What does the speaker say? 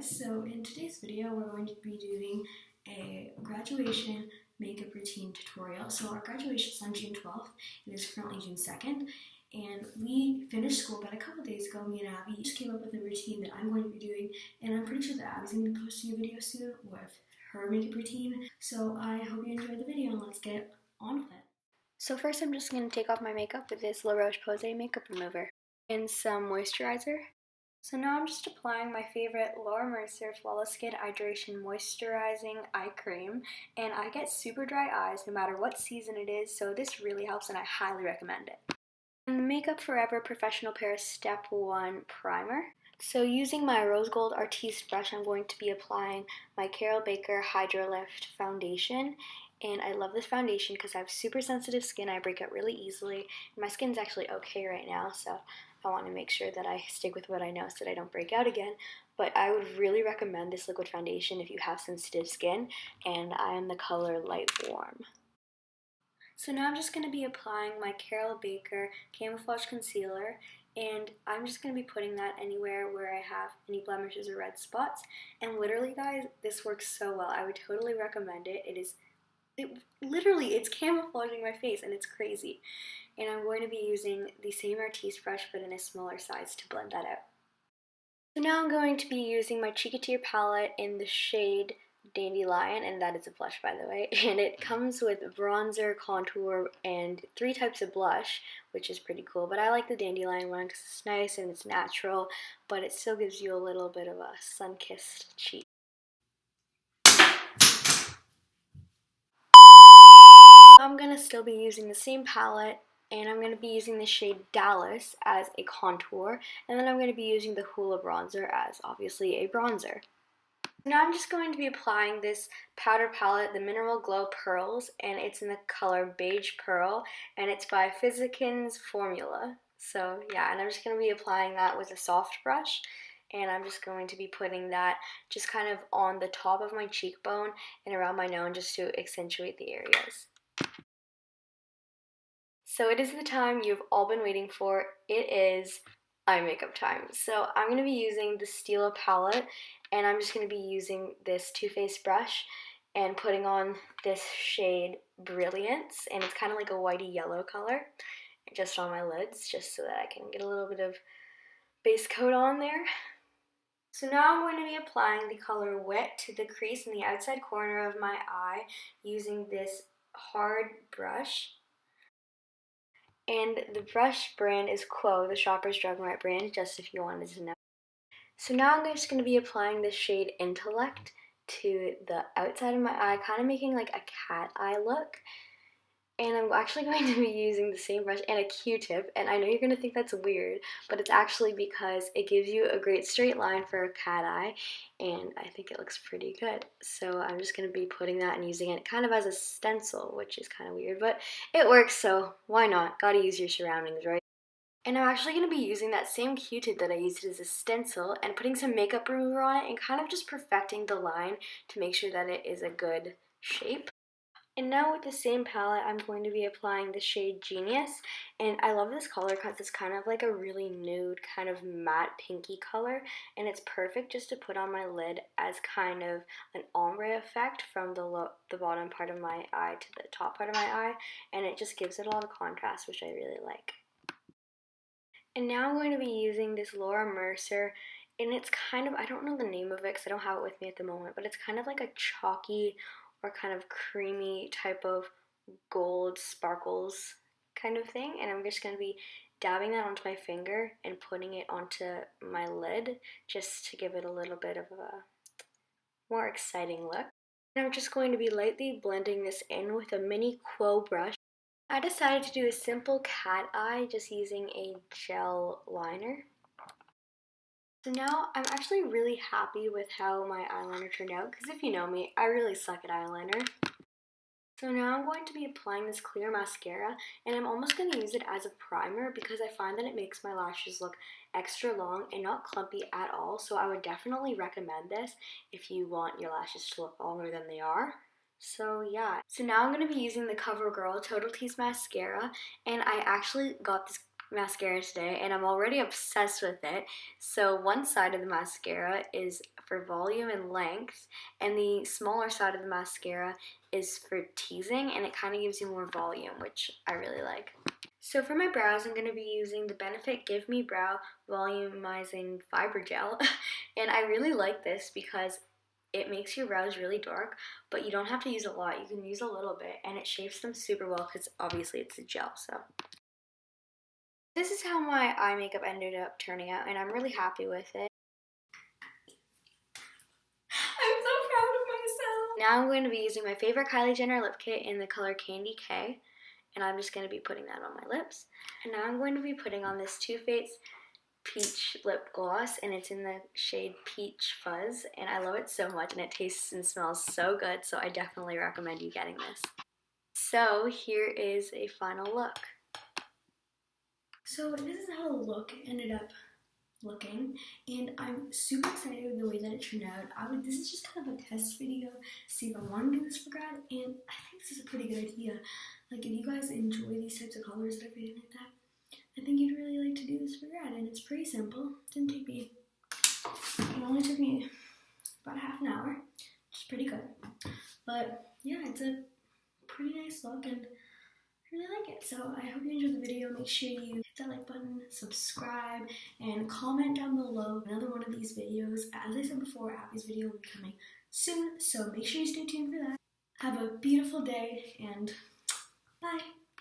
guys, so in today's video we're going to be doing a graduation makeup routine tutorial. So our graduation is on June 12th, it is currently June 2nd, and we finished school about a couple days ago. Me and Abby just came up with a routine that I'm going to be doing, and I'm pretty sure that Abby's going to be posting a video soon with her makeup routine. So I hope you enjoyed the video and let's get on with it. So first I'm just going to take off my makeup with this La Roche-Posay makeup remover and some moisturizer. So now I'm just applying my favorite Laura Mercier Flawless Skin Hydration Moisturizing Eye Cream, and I get super dry eyes no matter what season it is, so this really helps and I highly recommend it. And the Makeup Forever Professional Paris Step 1 Primer. So using my Rose Gold Artiste brush, I'm going to be applying my Carol Baker Hydro Lift Foundation. And I love this foundation because I have super sensitive skin. I break out really easily. And my skin's actually okay right now, so I want to make sure that I stick with what I know so that I don't break out again. But I would really recommend this liquid foundation if you have sensitive skin, and I am the color Light Warm. So now I'm just going to be applying my Carol Baker Camouflage Concealer, and I'm just going to be putting that anywhere where I have any blemishes or red spots. And literally, guys, this works so well. I would totally recommend it. It's camouflaging my face, and it's crazy. And I'm going to be using the same Artiste brush but in a smaller size to blend that out. So now I'm going to be using my Cheekatear palette in the shade Dandelion, and that is a blush, by the way, and it comes with bronzer, contour, and 3 types of blush, which is pretty cool. But I like the Dandelion one because it's nice and it's natural, but it still gives you a little bit of a sun-kissed cheek. I'm going to still be using the same palette, and I'm going to be using the shade Dallas as a contour, and then I'm going to be using the Hoola bronzer as obviously a bronzer. Now I'm just going to be applying this powder palette, the Mineral Glow Pearls, and it's in the color Beige Pearl, and it's by Physicians Formula. So yeah, and I'm just going to be applying that with a soft brush, and I'm just going to be putting that just kind of on the top of my cheekbone and around my nose just to accentuate the areas. So it is the time you've all been waiting for. It is eye makeup time. So I'm going to be using the Stila palette, and I'm just going to be using this Too Faced brush and putting on this shade Brilliance, and it's kind of like a whitey yellow color, just on my lids, just so that I can get a little bit of base coat on there. So now I'm going to be applying the color Wet to the crease in the outside corner of my eye using this hard brush. And the brush brand is Quo, the Shoppers Drug Mart brand, just if you wanted to know. So now I'm just going to be applying this shade Intellect to the outside of my eye, kind of making like a cat eye look. And I'm actually going to be using the same brush and a Q-tip, and I know you're going to think that's weird, but it's actually because it gives you a great straight line for a cat eye, and I think it looks pretty good. So I'm just going to be putting that and using it kind of as a stencil, which is kind of weird, but it works, so why not? Gotta use your surroundings, right? And I'm actually going to be using that same Q-tip that I used as a stencil and putting some makeup remover on it and kind of just perfecting the line to make sure that it is a good shape. And now with the same palette, I'm going to be applying the shade Genius, and I love this color because it's kind of like a really nude, kind of matte pinky color, and it's perfect just to put on my lid as kind of an ombre effect from the bottom part of my eye to the top part of my eye, and it just gives it a lot of contrast, which I really like. And now I'm going to be using this Laura Mercier, and it's kind of, I don't know the name of it because I don't have it with me at the moment, but it's kind of like a chalky or kind of creamy type of gold sparkles kind of thing, and I'm just going to be dabbing that onto my finger and putting it onto my lid just to give it a little bit of a more exciting look. And I'm just going to be lightly blending this in with a mini Quo brush. I decided to do a simple cat eye just using a gel liner. So now I'm actually really happy with how my eyeliner turned out, because if you know me, I really suck at eyeliner. So now I'm going to be applying this clear mascara, and I'm almost going to use it as a primer because I find that it makes my lashes look extra long and not clumpy at all, so I would definitely recommend this if you want your lashes to look longer than they are. So yeah, so now I'm going to be using the CoverGirl Total Tease Mascara, and I actually got this mascara today and I'm already obsessed with it. So one side of the mascara is for volume and length, and the smaller side of the mascara is for teasing, and it kind of gives you more volume, which I really like. So for my brows, I'm going to be using the Benefit Give Me Brow Volumizing Fiber Gel, and I really like this because it makes your brows really dark, but you don't have to use a lot. You can use a little bit, and it shapes them super well because obviously it's a gel. So this is how my eye makeup ended up turning out, and I'm really happy with it. I'm so proud of myself. Now I'm going to be using my favorite Kylie Jenner lip kit in the color Candy K, and I'm just going to be putting that on my lips. And now I'm going to be putting on this Too Faced Peach lip gloss, and it's in the shade Peach Fuzz, and I love it so much, and it tastes and smells so good, so I definitely recommend you getting this. So here is a final look. So this is how the look ended up looking, and I'm super excited with the way that it turned out. This is just kind of a test video, see if I want to do this for grad, and I think this is a pretty good idea. Like, if you guys enjoy these types of colors and everything like that, I think you'd really like to do this for grad, and it's pretty simple. It only took me about half an hour, which is pretty good. But yeah, it's a pretty nice look, and I really like it. So I hope you enjoyed the video. Make sure you hit that like button, subscribe, and comment down below another one of these videos. As I said before, Abby's video will be coming soon, so make sure you stay tuned for that. Have a beautiful day, and bye!